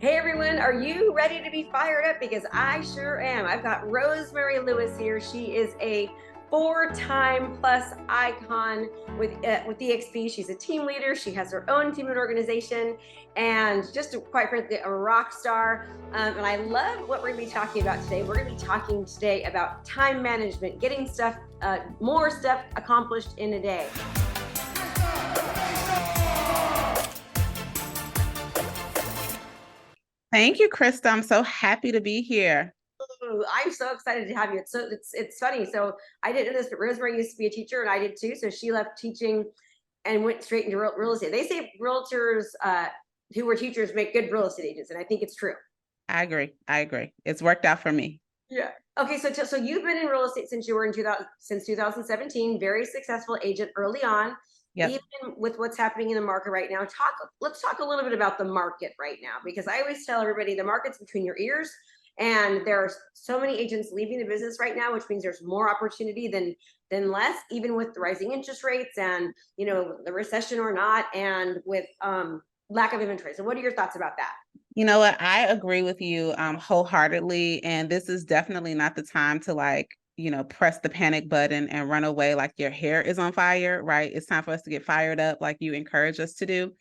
Hey everyone, are you ready to be fired up? Because I sure am. I've got Rosemary Lewis here. She is a four-time plus icon with DXP. She's a team leader. She has her own team and organization, and just quite frankly, a rock star. And I love what we're going to be talking about today. We're going to be talking today about time management, getting more stuff accomplished in a day. Thank you, Krista. I'm so happy to be here. Ooh, I'm so excited to have you. It's funny. So I didn't know this, but Rosemary used to be a teacher, and I did too. So she left teaching and went straight into real estate. They say realtors who were teachers make good real estate agents, and I think it's true. I agree. I agree. It's worked out for me. Yeah. Okay, so you've been in real estate since you were in 2000 since 2017. Very successful agent early on. Yep. Even with what's happening in the market right now, let's talk a little bit about the market right now, because I always tell everybody the market's between your ears, and there are so many agents leaving the business right now, which means there's more opportunity than less, even with the rising interest rates and the recession or not, and with lack of inventory. So, what are your thoughts about that? You know what? I agree with you wholeheartedly. And this is definitely not the time to press the panic button and run away like your hair is on fire, right? It's time for us to get fired up like you encourage us to do.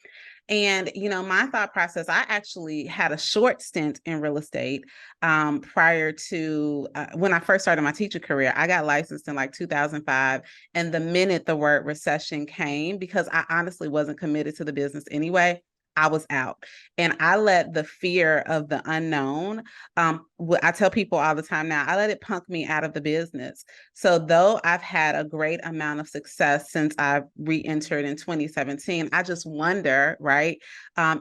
And, my thought process, I actually had a short stint in real estate prior to when I first started my teacher career. I got licensed in like 2005. And the minute the word recession came, because I honestly wasn't committed to the business anyway, I was out. And I let the fear of the unknown, I tell people all the time now, I let it punk me out of the business. So though I've had a great amount of success since I re-entered in 2017, I just wonder, right,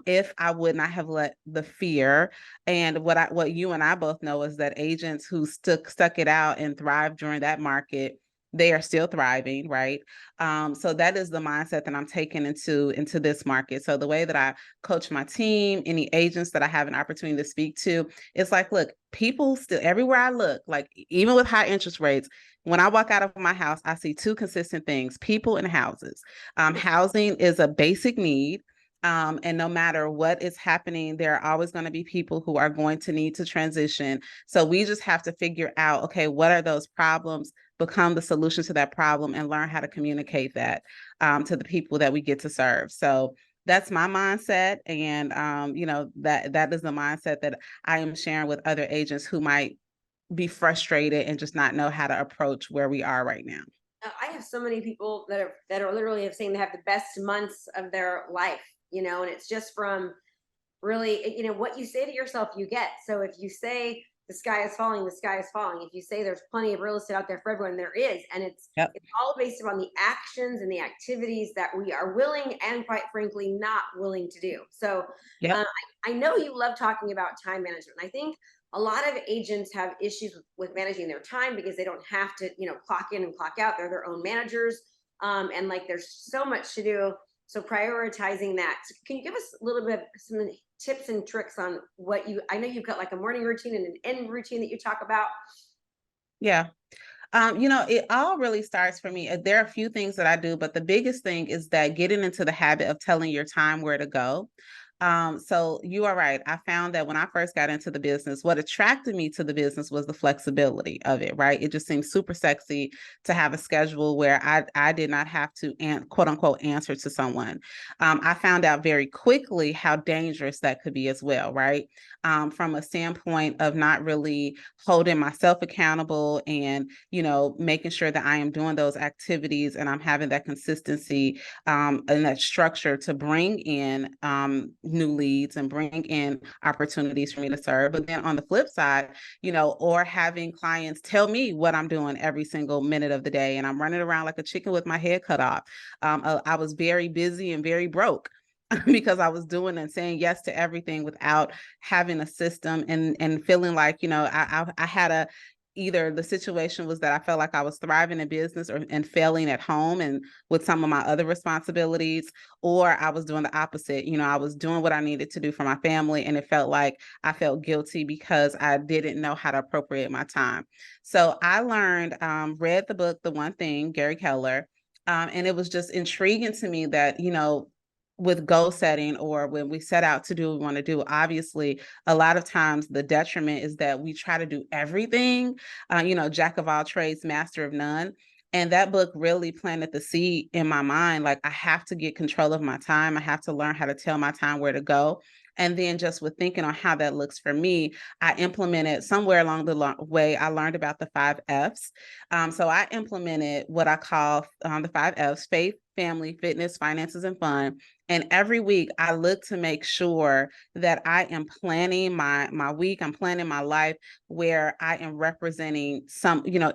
if I would not have let the fear, and what you and I both know is that agents who stuck it out and thrived during that market, they are still thriving, right? So that is the mindset that I'm taking into this market. So the way that I coach my team, any agents that I have an opportunity to speak to, it's like, look, people still everywhere I look, like even with high interest rates, when I walk out of my house, I see two consistent things: people and houses. Housing is a basic need. And no matter what is happening, there are always going to be people who are going to need to transition. So we just have to figure out, okay, what are those problems? Become the solution to that problem and learn how to communicate that to the people that we get to serve. So that's my mindset. And, that is the mindset that I am sharing with other agents who might be frustrated and just not know how to approach where we are right now. I have so many people that are literally have saying they have the best months of their life, and it's just from really, what you say to yourself, you get. So if you say the sky is falling, the sky is falling. If you say there's plenty of real estate out there for everyone, there is, and it's Yep. it's all based upon the actions and the activities that we are willing and, quite frankly, not willing to do. So Yep. I know you love talking about time management. I think a lot of agents have issues with managing their time because they don't have to, clock in and clock out. They're their own managers. And like there's so much to do. So prioritizing that. So can you give us a little bit some tips and tricks on I know you've got like a morning routine and an end routine that you talk about. Yeah. It all really starts for me. There are a few things that I do, but the biggest thing is that getting into the habit of telling your time where to go. So you are right. I found that when I first got into the business, what attracted me to the business was the flexibility of it, right? It just seemed super sexy to have a schedule where I did not have to quote unquote answer to someone. I found out very quickly how dangerous that could be as well, right? From a standpoint of not really holding myself accountable and, making sure that I am doing those activities and I'm having that consistency and that structure to bring in new leads and bring in opportunities for me to serve. But then on the flip side, or having clients tell me what I'm doing every single minute of the day, and I'm running around like a chicken with my head cut off. I was very busy and very broke because I was doing and saying yes to everything without having a system and feeling like, I had a either the situation was that I felt like I was thriving in business and failing at home and with some of my other responsibilities, or I was doing the opposite. I was doing what I needed to do for my family, and it felt like I felt guilty because I didn't know how to appropriate my time. So I learned, read the book, The One Thing, Gary Keller, and it was just intriguing to me that, with goal setting, or when we set out to do what we want to do, obviously a lot of times the detriment is that we try to do everything, jack of all trades, master of none. And that book really planted the seed in my mind. Like, I have to get control of my time. I have to learn how to tell my time where to go. And then just with thinking on how that looks for me, I implemented somewhere along the way, I learned about the 5 F's. So I implemented what I call the 5 F's: faith, family, fitness, finances, and fun. And every week I look to make sure that I am planning my week, I'm planning my life where I am representing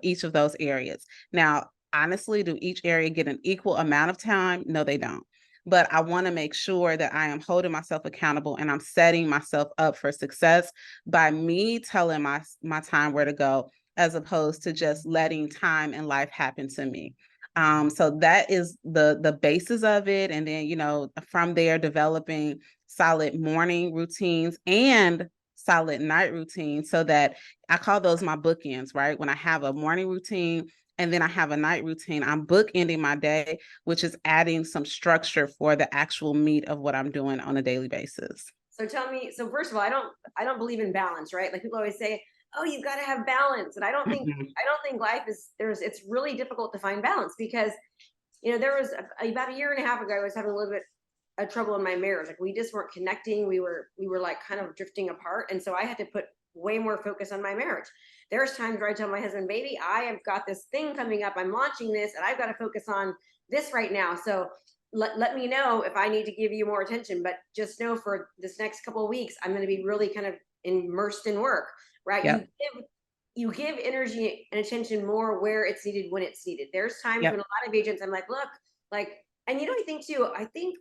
each of those areas. Now, honestly, do each area get an equal amount of time? No, they don't. But I want to make sure that I am holding myself accountable and I'm setting myself up for success by me telling my time where to go, as opposed to just letting time and life happen to me. So that is the basis of it. And then, from there, developing solid morning routines and solid night routines, so that I call those my bookends, right? When I have a morning routine and then I have a night routine, I'm bookending my day, which is adding some structure for the actual meat of what I'm doing on a daily basis. So tell me, so first of all, I don't believe in balance, right? Like people always say, oh, you've got to have balance. And I don't think life it's really difficult to find balance because, there was about a year and a half ago, I was having a little bit of trouble in my marriage. Like we just weren't connecting. We were like kind of drifting apart. And so I had to put way more focus on my marriage. There's times where I tell my husband, baby, I have got this thing coming up. I'm launching this and I've got to focus on this right now. So let me know if I need to give you more attention, but just know for this next couple of weeks, I'm going to be really kind of immersed in work, right? Yep. You give energy and attention more where it's needed when it's needed. There's times Yep. when a lot of agents, I'm like, look, like, and I think too, I think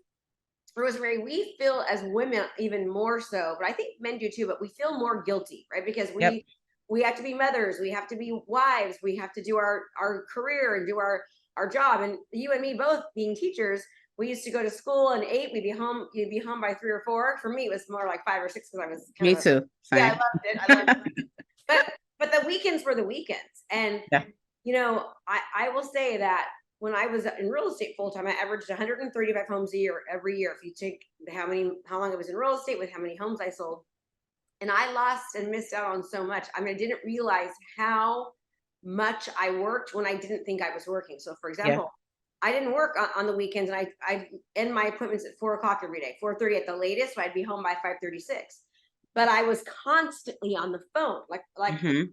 Rosemary, we feel as women even more so, but I think men do too, but we feel more guilty, right? Because Yep. we have to be mothers, we have to be wives, we have to do our career and do our job. And you and me both being teachers, we used to go to school and 8, you'd be home by 3 or 4. For me, it was more like 5 or 6 because I was kind Me of too. yeah, I Same. loved it. I loved it. But the weekends were the weekends. And Yeah. I will say that when I was in real estate full time, I averaged 135 homes a year every year. If you take how long I was in real estate with how many homes I sold, and I lost and missed out on so much. I mean, I didn't realize how much I worked when I didn't think I was working. So, for Yeah. example, I didn't work on the weekends, and I end my appointments at 4 o'clock every day, 4:30 at the latest. So I'd be home by 5:36. But I was constantly on the phone, like Hmm.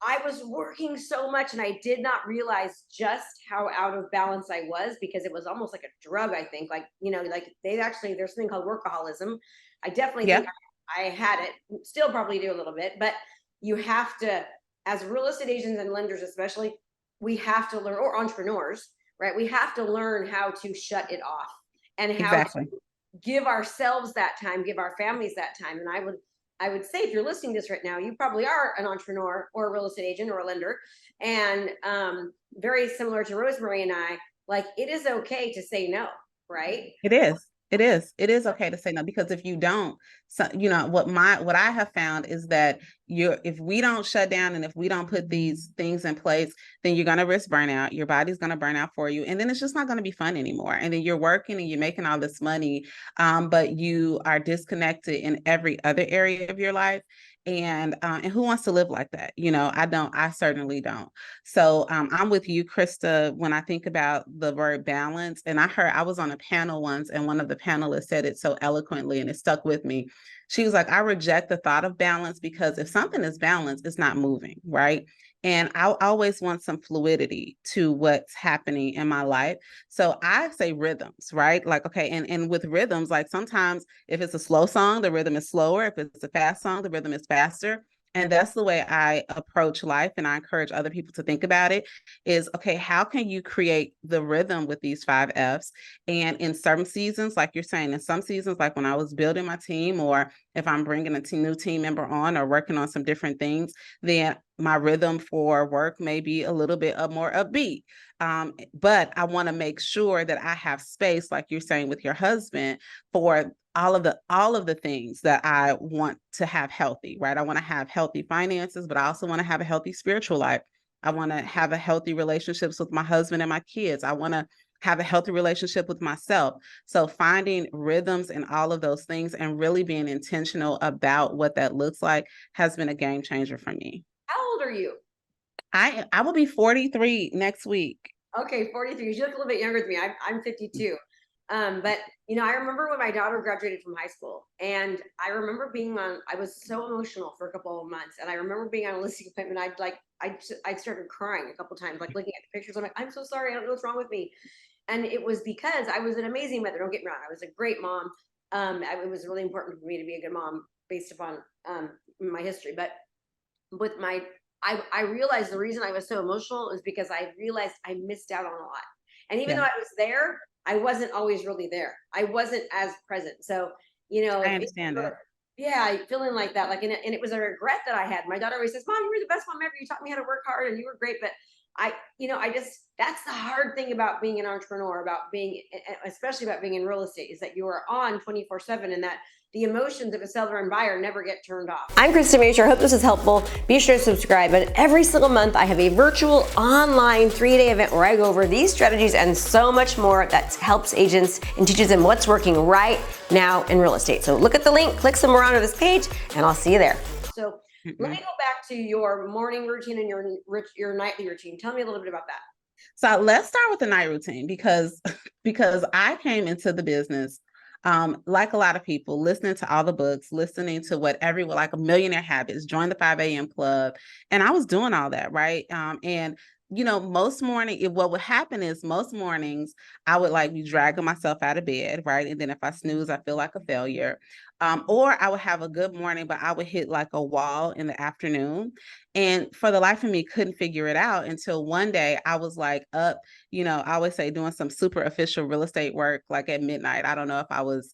I was working so much and I did not realize just how out of balance I was because it was almost like a drug, I think. Like, like there's something called workaholism. I definitely think Yeah. I had it, still probably do a little bit, but you have to, as real estate agents and lenders, especially, we have to learn, or entrepreneurs, right? We have to learn how to shut it off and how to Exactly. give ourselves that time, give our families that time. And I would say if you're listening to this right now, you probably are an entrepreneur or a real estate agent or a lender. And very similar to Rosemary and I, like it is okay to say no, right? It is. It is. It is okay to say no, because if you don't, so what I have found is that if we don't shut down and if we don't put these things in place, then you're gonna risk burnout. Your body's gonna burn out for you, and then it's just not gonna be fun anymore. And then you're working and you're making all this money, but you are disconnected in every other area of your life. And who wants to live like that? I don't. I certainly don't. So I'm with you, Krista, when I think about the word balance. And I was on a panel once, and one of the panelists said it so eloquently, and it stuck with me. She was like, I reject the thought of balance because if something is balanced, it's not moving, right? And I always want some fluidity to what's happening in my life. So I say rhythms, right? Like, okay, and with rhythms, like sometimes if it's a slow song, the rhythm is slower. If it's a fast song, the rhythm is faster. And that's the way I approach life. And I encourage other people to think about it is, okay, how can you create the rhythm with these 5 F's? And in certain seasons, like you're saying, in some seasons, like when I was building my team, or if I'm bringing a new team member on or working on some different things, then my rhythm for work may be a little bit more upbeat. But I want to make sure that I have space, like you're saying with your husband, for all of the things that I want to have healthy, right? I want to have healthy finances, but I also want to have a healthy spiritual life. I want to have a healthy relationships with my husband and my kids. I want to have a healthy relationship with myself. So finding rhythms and all of those things and really being intentional about what that looks like has been a game changer for me. How old are you? I will be 43 next week. Okay, 43. You look a little bit younger than me. I'm 52. But I remember when my daughter graduated from high school, and I remember I was so emotional for a couple of months, and I remember being on a listing appointment. I started crying a couple times, like looking at the pictures. I'm like, I'm so sorry. I don't know what's wrong with me. And it was because I was an amazing mother. Don't get me wrong. I was a great mom. It was really important for me to be a good mom based upon my history. But with I realized the reason I was so emotional is because I realized I missed out on a lot. And even though Yeah, I was there, I wasn't always really there. I wasn't as present. So, I understand that. yeah, feeling like that, and it was a regret that I had. My daughter always says, "Mom, you were the best mom ever. You taught me how to work hard, and you were great." But I just that's the hard thing about being an entrepreneur, about being, especially about being in real estate, is that you are on 24/7, and that the emotions of a seller and buyer never get turned off. I'm Krista Mashore. I hope this is helpful. Be sure to subscribe. And every single month, I have a virtual online 3-day event where I go over these strategies and so much more that helps agents and teaches them what's working right now in real estate. So look at the link, click somewhere onto this page, and I'll see you there. So let me go back to your morning routine and your nightly routine. Tell me a little bit about that. So let's start with the night routine because I came into the business like a lot of people, listening to all the books, listening to what everyone, like a Millionaire Habits, join the 5 a.m. club. And I was doing all that, right? And what would happen is most mornings I would like be dragging myself out of bed, right? And then if I snooze, I feel like a failure. Or I would have a good morning, but I would hit like a wall in the afternoon. And for the life of me, couldn't figure it out until one day I was like up, I always say doing some super official real estate work like at midnight. I don't know if I was,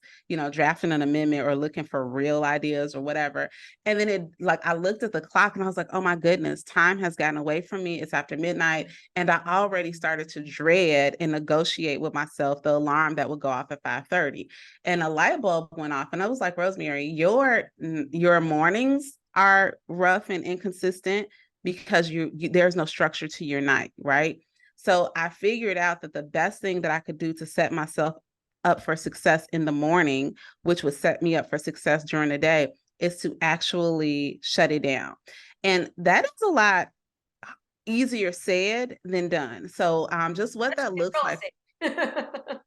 drafting an amendment or looking for real ideas or whatever. And then I looked at the clock and I was like, oh my goodness, time has gotten away from me. It's after midnight. And I already started to dread and negotiate with myself the alarm that would go off at 5:30. And a light bulb went off. And I was like, Rosemary, your mornings are rough and inconsistent because there's no structure to your night, right? So I figured out that the best thing that I could do to set myself up for success in the morning, which would set me up for success during the day, is to actually shut it down. And that is a lot easier said than done. So just what that looks like.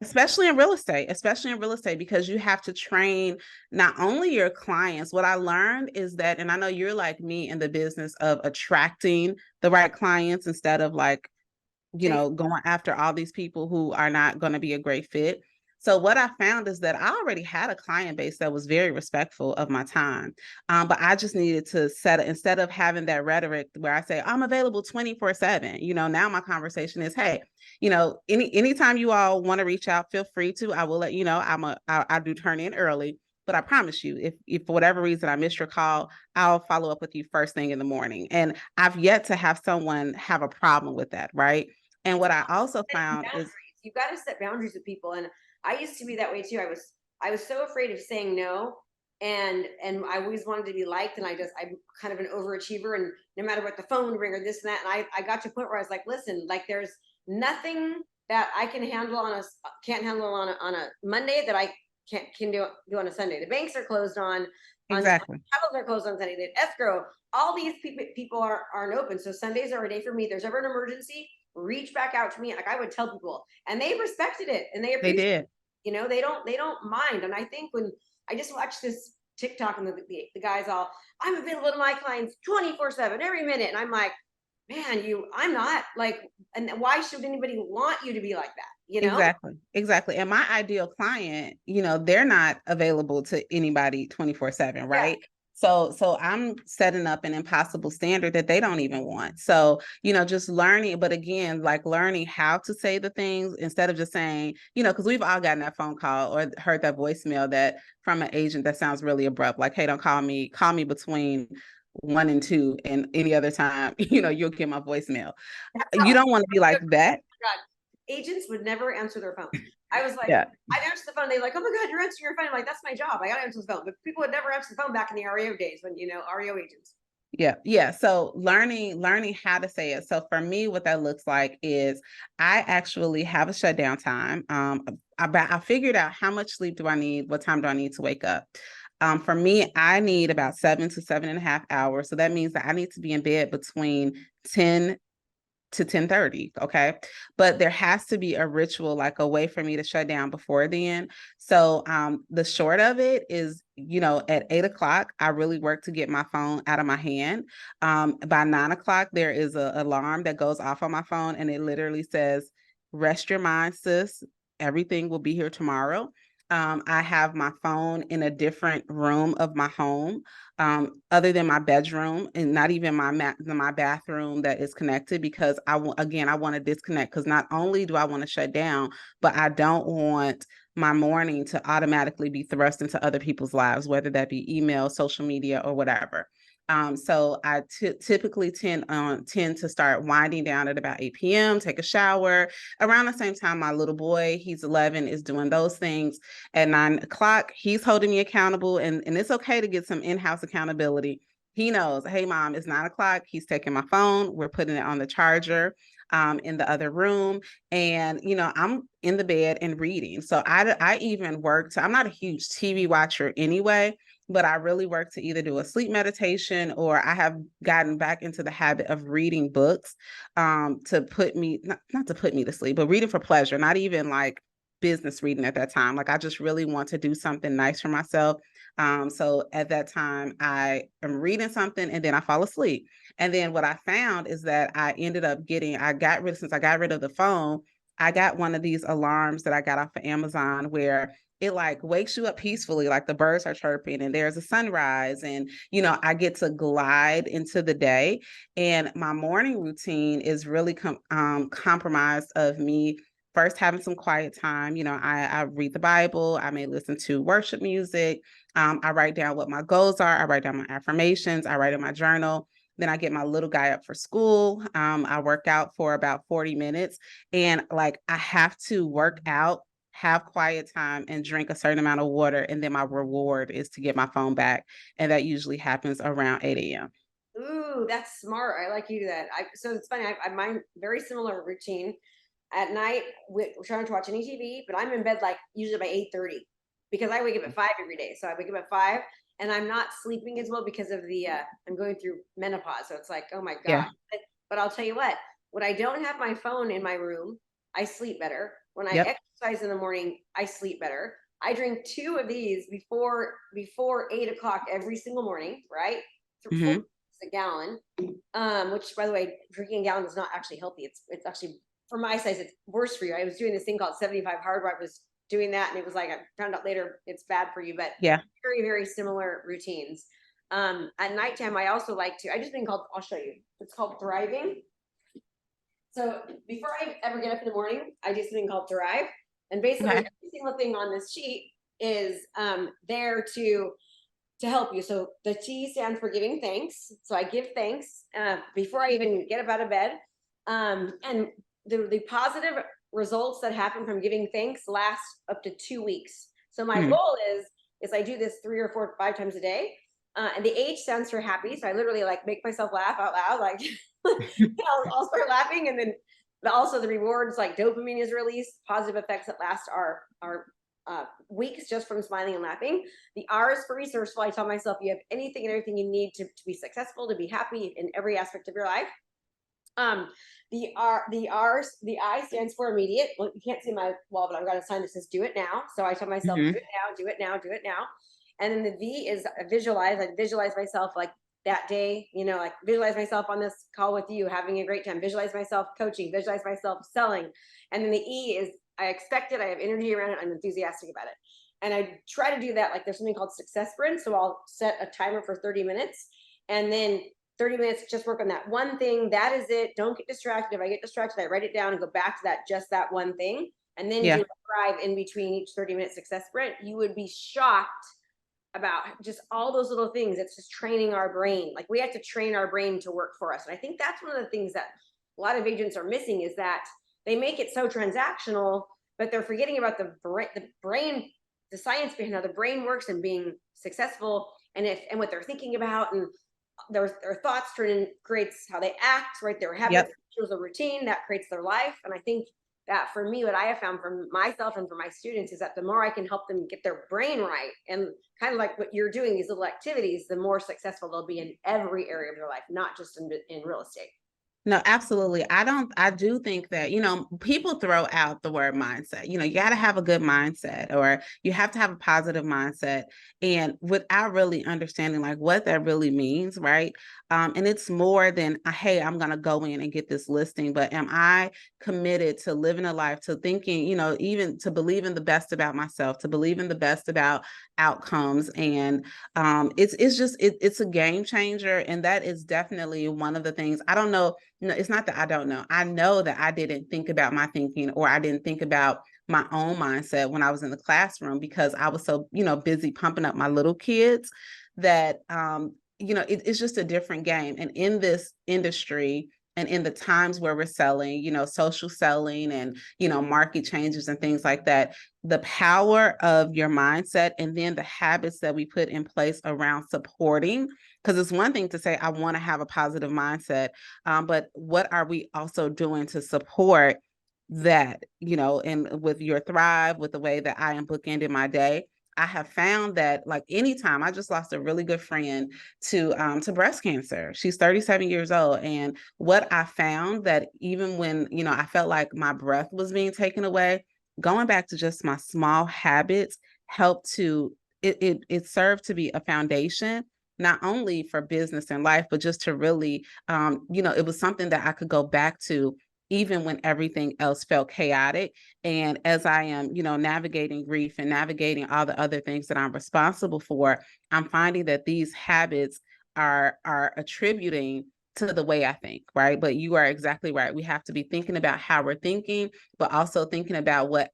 especially in real estate, because you have to train not only your clients. What I learned is that, and I know you're like me in the business of attracting the right clients instead of going after all these people who are not going to be a great fit. So what I found is that I already had a client base that was very respectful of my time. But I just needed to instead of having that rhetoric where I say, I'm available 24/7, now my conversation is, hey, anytime you all want to reach out, feel free to. I will let you know. I do turn in early, but I promise you, if for whatever reason I missed your call, I'll follow up with you first thing in the morning. And I've yet to have someone have a problem with that, right? And what I also found is you've got to set boundaries with people. And I used to be that way too. I was so afraid of saying no. And I always wanted to be liked. And I'm kind of an overachiever, and no matter what, the phone would ring or this and that. And I got to a point where I was like, listen, like there's nothing that I can't handle on a Monday that I can do on a Sunday. The banks are closed on exactly. travels are closed on Sunday. The escrow, all these people aren't open. So Sundays are a day for me. If there's ever an emergency, reach back out to me. Like I would tell people, and they respected it and they They appreciate did. it. They don't mind. And I think when I just watched this TikTok and the guys all, I'm available to my clients 24/7 every minute. And I'm like, man, I'm not like, and why should anybody want you to be like that? Exactly. And my ideal client, they're not available to anybody 24/7, right? Yeah. So I'm setting up an impossible standard that they don't even want. So, just learning, but again, like learning how to say the things instead of just saying, because we've all gotten that phone call or heard that voicemail that from an agent that sounds really abrupt, like, hey, don't call me between 1 and 2, and any other time, you'll get my voicemail. You don't want to be like that. God, agents would never answer their phone. I was like, Yeah. I'd answer the phone. They're like, oh my God, you're answering your phone. I'm like, that's my job. I got to answer the phone. But people would never answer the phone back in the REO days when, REO agents. Yeah. So learning how to say it. So for me, what that looks like is I actually have a shutdown time. I figured out how much sleep do I need, what time do I need to wake up. For me, I need about 7 to 7.5 hours. So that means that I need to be in bed between 10 to 10:30. Okay. But there has to be a ritual, like a way for me to shut down before then. So the short of it is, at 8 o'clock, I really work to get my phone out of my hand. By 9 o'clock, there is an alarm that goes off on my phone, and it literally says, "Rest your mind, sis. Everything will be here tomorrow." I have my phone in a different room of my home, other than my bedroom, and not even my bathroom that is connected, because I want to disconnect, because not only do I want to shut down, but I don't want my morning to automatically be thrust into other people's lives, whether that be email, social media, or whatever. So I typically tend to start winding down at about 8 p.m., take a shower. Around the same time, my little boy, he's 11, is doing those things. At 9 o'clock, he's holding me accountable, and it's okay to get some in-house accountability. He knows, hey, mom, it's 9 o'clock. He's taking my phone. We're putting it on the charger in the other room. And, I'm in the bed and reading. So I even work I'm not a huge TV watcher anyway, but I really work to either do a sleep meditation, or I have gotten back into the habit of reading books to put me, not to put me to sleep, but reading for pleasure, not even like business reading at that time. Like, I just really want to do something nice for myself. So at that time, I am reading something and then I fall asleep. And then what I found is that since I got rid of the phone, I got one of these alarms that I got off of Amazon, where it like wakes you up peacefully, like the birds are chirping and there's a sunrise, and I get to glide into the day. And my morning routine is really compromised of me first having some quiet time. I read the Bible. I may listen to worship music. I write down what my goals are. I write down my affirmations. I write in my journal. Then I get my little guy up for school. I work out for about 40 minutes. And like, I have to work out, have quiet time, and drink a certain amount of water. And then my reward is to get my phone back. And that usually happens around 8 a.m. Ooh, that's smart. I like you do that. So it's funny. I mine very similar routine. At night, we're trying to watch any TV, but I'm in bed like usually by 8:30, because I wake up at 5 every day. So I wake up at 5, and I'm not sleeping as well because of the I'm going through menopause. So it's like, oh my Yeah. God. But I'll tell you what, when I don't have my phone in my room, I sleep better. When I Yep. exercise in the morning, I sleep better. I drink 2 of these before 8 o'clock every single morning, right? Four Hmm. a gallon. Which, by the way, drinking a gallon is not actually healthy. It's actually, for my size, it's worse for you. I was doing this thing called 75 hard, where I was doing that, and it was like, I found out later it's bad for you, but Yeah. very, very similar routines. At nighttime, I also like to, I just been called, I'll show you. It's called Thriving. So before I ever get up in the morning, I do something called Thrive. And basically, Okay. every single thing on this sheet is there to help you. So the T stands for giving thanks. So I give thanks before I even get up out of bed. And the positive results that happen from giving thanks last up to 2 weeks. So my Hmm. goal is I do this 3 or 4 or 5 times a day. And the H stands for happy. So I literally like make myself laugh out loud, like I'll start laughing, and then also the rewards, like dopamine is released. Positive effects that last are weeks just from smiling and laughing. The R is for resourceful. I tell myself you have anything and everything you need to be successful, to be happy in every aspect of your life. Um, the I stands for immediate. Well, you can't see my wall, but I've got a sign that says "Do it now." So I tell myself, "Do Hmm. it now, do it now, do it now." And then the V is visualize. I visualize myself like that day, like visualize myself on this call with you, having a great time. Visualize myself coaching. Visualize myself selling. And then the E is I expect it. I have energy around it. I'm enthusiastic about it. And I try to do that. Like, there's something called success sprint. So I'll set a timer for 30 minutes, and then 30 minutes, just work on that one thing. That is it. Don't get distracted. If I get distracted, I write it down and go back to just that one thing, and then do Yeah. a thrive in between each 30-minute success sprint. You would be shocked about just all those little things. It's just training our brain. Like, we have to train our brain to work for us. And I think that's one of the things that a lot of agents are missing, is that they make it so transactional, but they're forgetting about the brain, the science behind how the brain works and being successful, and what they're thinking about, and their thoughts creates how they act, right? Their habits Yep. shows a routine that creates their life. And I think that for me, what I have found for myself and for my students is that the more I can help them get their brain right, and kind of like what you're doing, these little activities, the more successful they'll be in every area of their life, not just in real estate. No, absolutely. I do think that, people throw out the word mindset. You got to have a good mindset, or you have to have a positive mindset, and without really understanding like what that really means, right? And it's more than, hey, I'm going to go in and get this listing, but am I committed to living a life, to thinking, even to believe in the best about myself, to believe in the best about outcomes. And it's a game changer. And that is definitely one of the things. I don't know. No, it's not that I don't know. I know that I didn't think about my thinking, or I didn't think about my own mindset when I was in the classroom, because I was so, busy pumping up my little kids that, it's just a different game. And in this industry, and in the times where we're selling, social selling, and, market changes and things like that, the power of your mindset, and then the habits that we put in place around supporting, because it's one thing to say, I want to have a positive mindset, but what are we also doing to support that, and with your Thrive, with the way that I am bookending my day, I have found that, like, anytime, I just lost a really good friend to breast cancer. She's 37 years old. And what I found, that even when, I felt like my breath was being taken away, going back to just my small habits helped to, it served to be a foundation, not only for business and life, but just to really, it was something that I could go back to even when everything else felt chaotic. And as I am, navigating grief and navigating all the other things that I'm responsible for, I'm finding that these habits are attributing to the way I think, right? But you are exactly right. We have to be thinking about how we're thinking, but also thinking about what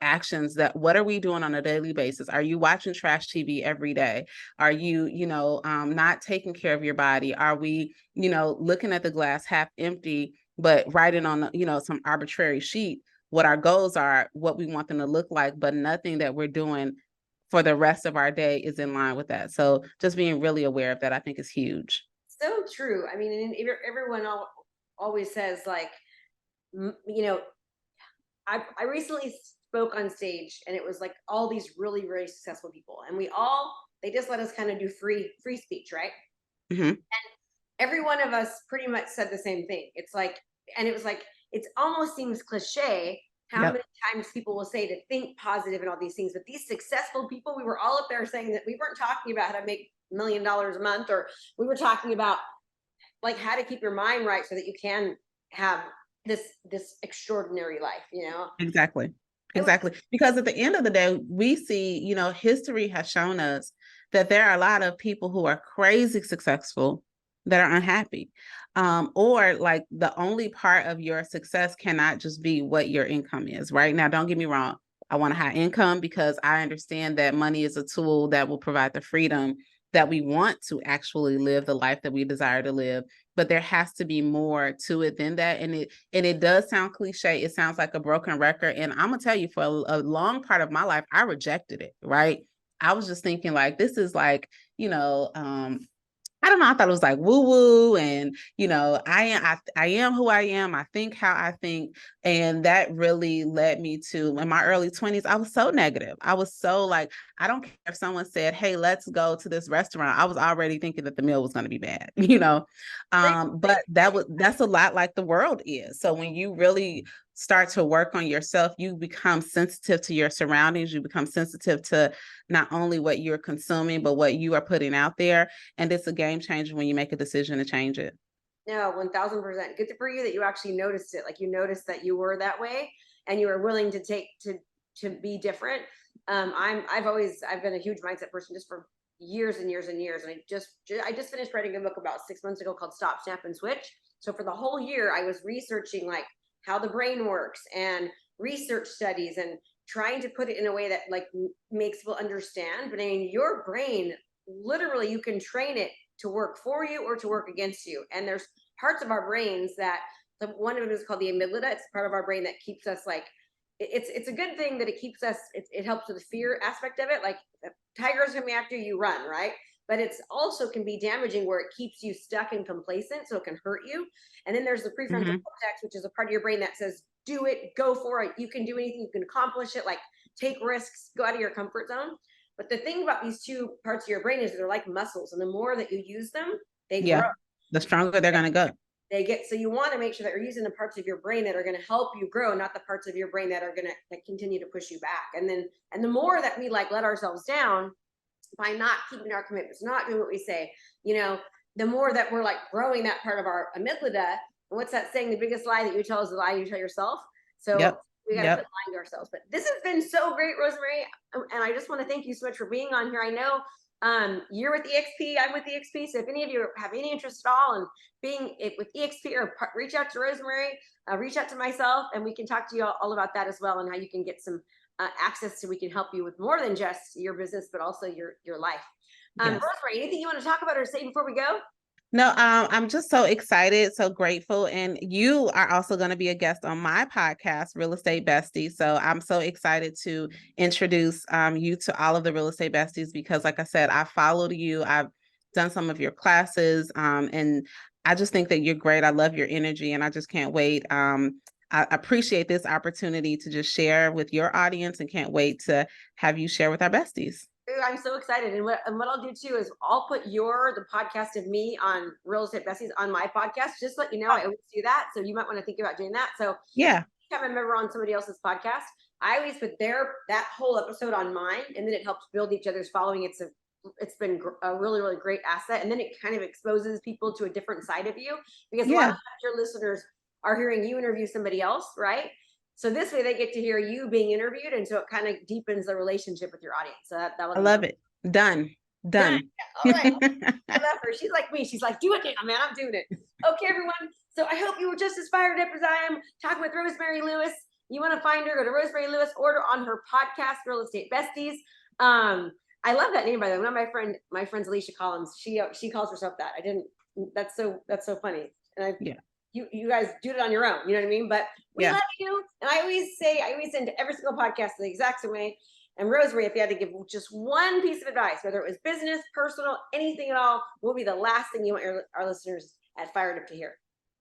are we doing on a daily basis? Are you watching trash TV every day? Are you, not taking care of your body? Are we, looking at the glass half empty, but writing on, some arbitrary sheet what our goals are, what we want them to look like, but nothing that we're doing for the rest of our day is in line with that. So just being really aware of that, I think, is huge. So true. I mean, and everyone always says like, you know, I recently spoke on stage, and it was like all these really, really successful people, and they just let us kind of do free speech, right? Mm-hmm. Every one of us pretty much said the same thing. It's like, and it was like, it almost seems cliche how Yep. many times people will say to think positive and all these things, but these successful people, we were all up there saying that we weren't talking about how to make $1 million a month, or we were talking about like how to keep your mind right so that you can have this extraordinary life, Exactly. it was Exactly. Because at the end of the day, we see, history has shown us that there are a lot of people who are crazy successful that are unhappy. Or like the only part of your success cannot just be what your income is, right? Now, don't get me wrong. I want a high income because I understand that money is a tool that will provide the freedom that we want to actually live the life that we desire to live. But there has to be more to it than that. And it does sound cliche. It sounds like a broken record. And I'm gonna tell you, for a long part of my life, I rejected it, right? I was just thinking like, this is like, I don't know. I thought it was like woo woo, and I am who I am. I think how I think, and that really led me to, in my early 20s. I was so negative. I was so like, I don't care if someone said, "Hey, let's go to this restaurant." I was already thinking that the meal was going to be bad, But that's a lot like the world is. So when you really start to work on yourself, you become sensitive to your surroundings. You become sensitive to not only what you're consuming, but what you are putting out there. And it's a game changer when you make a decision to change it. No, 1000%. Good for you that you actually noticed it. Like you noticed that you were that way, and you were willing to take to be different. I've been a huge mindset person just for years and years and years. And I just finished writing a book about 6 months ago called Stop, Snap, and Switch. So for the whole year, I was researching like how the brain works, and research studies, and trying to put it in a way that like makes people understand. But I mean, your brain, literally, you can train it to work for you or to work against you. And there's parts of our brains that, one of them is called the amygdala. It's part of our brain that keeps us like, it's a good thing that it keeps us, it helps with the fear aspect of it. Like if tigers coming after you, run, right? but it's also can be damaging where it keeps you stuck and complacent, so it can hurt you. And then there's the prefrontal cortex, which is a part of your brain that says, do it, go for it. You can do anything, you can accomplish it, like take risks, go out of your comfort zone. But the thing about these two parts of your brain is they're like muscles. And the more that you use them, they grow. The stronger they're going to go. They get, so you want to make sure that you're using the parts of your brain that are going to help you grow, not the parts of your brain that are going to continue to push you back. And the more that we like let ourselves down by not keeping our commitments, not doing what we say, the more that we're like growing that part of our amygdala. And what's that saying? The biggest lie that you tell is the lie you tell yourself. So we got to quit lying to ourselves. But this has been so great, Rosemary. And I just want to thank you so much for being on here. I know you're with EXP, I'm with EXP. So if any of you have any interest at all in being with EXP, or reach out to Rosemary, reach out to myself, and we can talk to you all about that as well, and how you can get some access so we can help you with more than just your business, but also your life. Rosemary, anything you want to talk about or say before we go? No, I'm just so excited, so grateful. And you are also going to be a guest on my podcast, Real Estate Besties. So I'm so excited to introduce you to all of the Real Estate Besties, because like I said, I followed you. I've done some of your classes, and I just think that you're great. I love your energy, and I just can't wait. I appreciate this opportunity to just share with your audience, and can't wait to have you share with our besties. I'm so excited. And what I'll do too is I'll put the podcast of me on Real Estate Besties on my podcast. Just let you know, I always do that. So you might want to think about doing that. So yeah, if I'm ever on somebody else's podcast, I always put that whole episode on mine, and then it helps build each other's following. It's been a really, really great asset. And then it kind of exposes people to a different side of you, because a lot of times your listeners are hearing you interview somebody else, right? So this way they get to hear you being interviewed. And so it kind of deepens the relationship with your audience. So that I love it. Done. All right. I love her. She's like me. She's like, do it, man. I'm doing it. Okay, everyone. So I hope you were just as fired up as I am talking with Rosemary Lewis. You want to find her, go to Rosemary Lewis, order on her podcast, Real Estate Besties. I love that name, by the way. One of my friends, Alicia Collins, she calls herself that. That's so funny. And you guys do it on your own, you know what I mean? But we love you. And I always end every single podcast the exact same way. And Rosemary, if you had to give just one piece of advice, whether it was business, personal, anything at all, what would be the last thing you want our listeners at Fired Up to hear?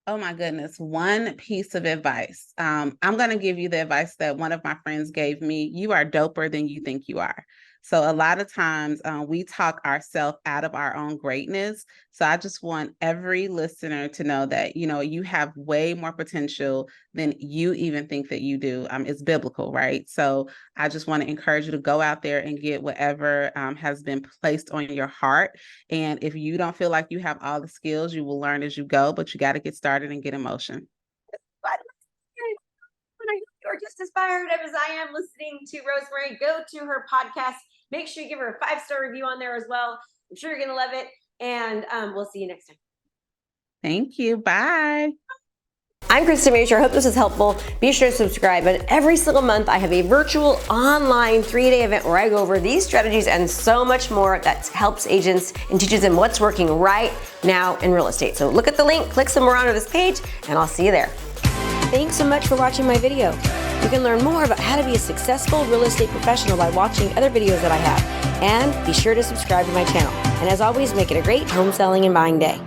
Oh my goodness. One piece of advice. I'm going to give you the advice that one of my friends gave me. You are doper than you think you are. So a lot of times we talk ourselves out of our own greatness. So I just want every listener to know that, you have way more potential than you even think that you do. It's biblical, right? So I just want to encourage you to go out there and get whatever has been placed on your heart. And if you don't feel like you have all the skills, you will learn as you go, but you got to get started and get in motion. You're just as fired up as I am listening to Rosemary. Go to her podcast. Make sure you give her a 5-star review on there as well. I'm sure you're going to love it. And we'll see you next time. Thank you. Bye. I'm Krista Mashore. I hope this is helpful. Be sure to subscribe. And every single month, I have a virtual online 3-day event where I go over these strategies and so much more that helps agents and teaches them what's working right now in real estate. So look at the link, click somewhere onto this page, and I'll see you there. Thanks so much for watching my video. You can learn more about how to be a successful real estate professional by watching other videos that I have. And be sure to subscribe to my channel. And as always, make it a great home selling and buying day.